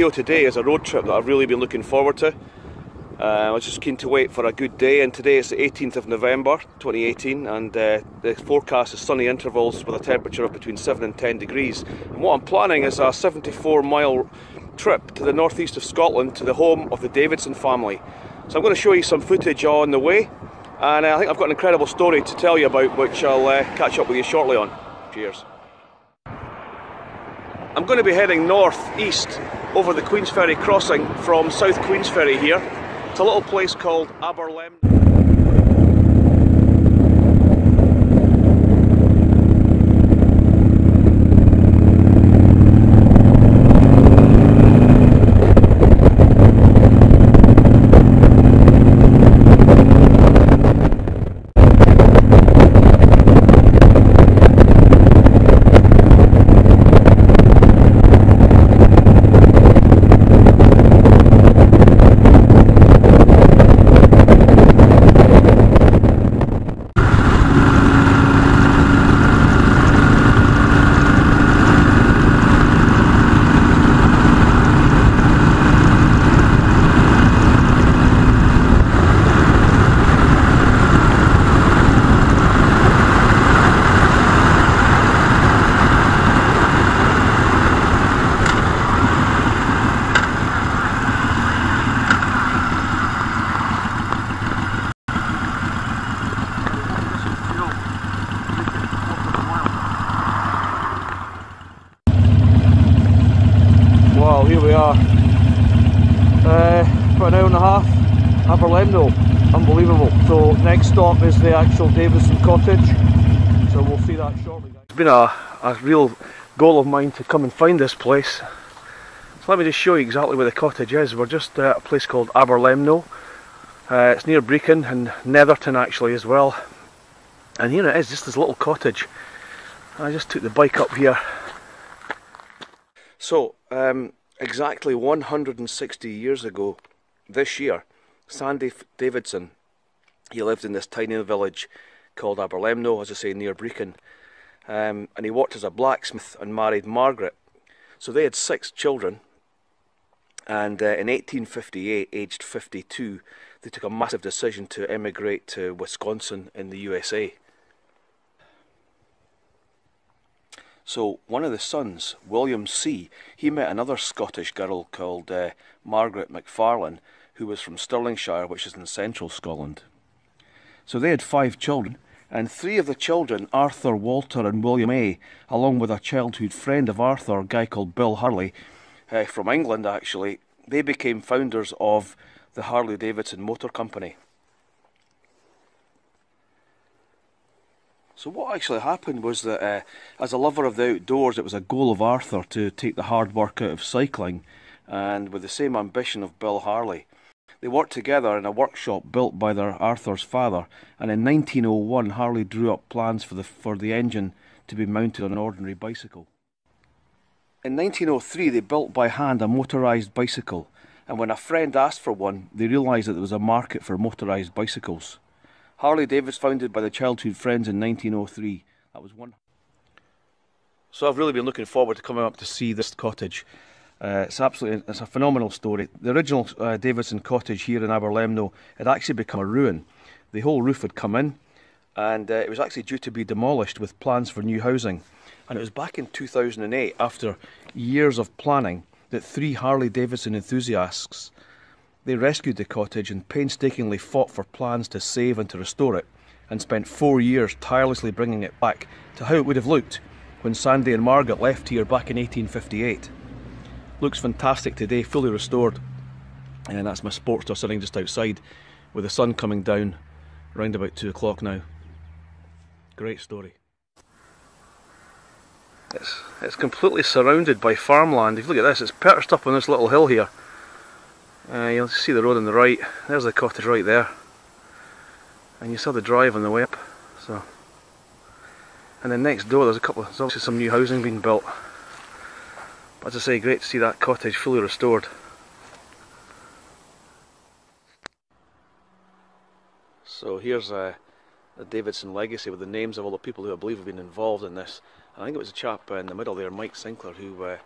video today is a road trip that I've really been looking forward to. I was just keen to wait for a good day, and today is the 18th of November 2018, and the forecast is sunny intervals with a temperature of between 7 and 10 degrees. And what I'm planning is a 74-mile trip to the northeast of Scotland, to the home of the Davidson family. So I'm going to show you some footage on the way, and I think I've got an incredible story to tell you about, which I'll catch up with you shortly on. Cheers. I'm going to be heading north-east over the Queensferry crossing from South Queensferry here. It's a little place called Aberlem. Wow, here we are. About an hour and a half, Aberlem, unbelievable. So next stop is the actual Davidson cottage, so we'll see that shortly, guys. It's been a real goal of mine to come and find this place. So let me just show you exactly where the cottage is. We're just at a place called Aberlem. It's near Brecon and Netherton actually as well. And here it is, just this little cottage. I just took the bike up here. So, exactly 160 years ago, this year, Sandy Davidson, he lived in this tiny village called Aberlem, as I say, near Brecon. And he worked as a blacksmith and married Margaret. So they had 6 children. And in 1858, aged 52, they took a massive decision to emigrate to Wisconsin in the USA. So one of the sons, William C., he met another Scottish girl called Margaret McFarlane, who was from Stirlingshire, which is in central Scotland. So they had 5 children, and 3 of the children, Arthur, Walter and William A., along with a childhood friend of Arthur, a guy called Bill Harley, from England actually, they became founders of the Harley Davidson Motor Company. So what actually happened was that as a lover of the outdoors, it was a goal of Arthur to take the hard work out of cycling, and with the same ambition of Bill Harley. They worked together in a workshop built by their Arthur's father, and in 1901 Harley drew up plans for the engine to be mounted on an ordinary bicycle. In 1903 they built by hand a motorised bicycle, and when a friend asked for one, they realised that there was a market for motorised bicycles. Harley Davidson, founded by the childhood friends in 1903. That was one. So I've really been looking forward to coming up to see this cottage. It's a phenomenal story. The original Davidson cottage here in Aberlem had actually become a ruin. The whole roof had come in, and it was actually due to be demolished with plans for new housing. And it was back in 2008, after years of planning, that 3 Harley Davidson enthusiasts, they rescued the cottage and painstakingly fought for plans to save and to restore it, and spent 4 years tirelessly bringing it back to how it would have looked when Sandy and Margaret left here back in 1858. Looks fantastic today, fully restored. And that's my Sportster sitting just outside with the sun coming down around about 2 o'clock now. Great story. It's completely surrounded by farmland. If you look at this, it's perched up on this little hill here. You'll see the road on the right. There's the cottage right there, and you saw the drive on the way up. So, and then next door there's obviously some new housing being built. But as I say, great to see that cottage fully restored. So here's the Davidson legacy with the names of all the people who I believe have been involved in this. I think it was a chap in the middle there, Mike Sinclair, who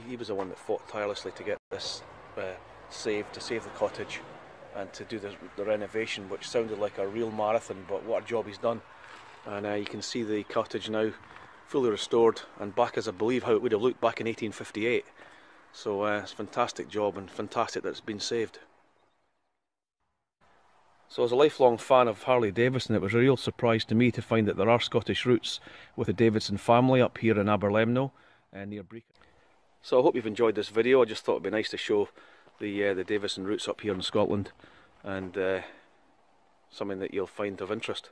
he was the one that fought tirelessly to get this saved to save the cottage and to do the renovation, which sounded like a real marathon, but what a job he's done. And you can see the cottage now fully restored and back as I believe how it would have looked back in 1858. So it's a fantastic job, and fantastic that it's been saved. So as a lifelong fan of Harley Davidson, it was a real surprise to me to find that there are Scottish roots with the Davidson family up here in Aberlemno near Brecon. So I hope you've enjoyed this video. I just thought it'd be nice to show the Davidson roots up here in Scotland, and something that you'll find of interest.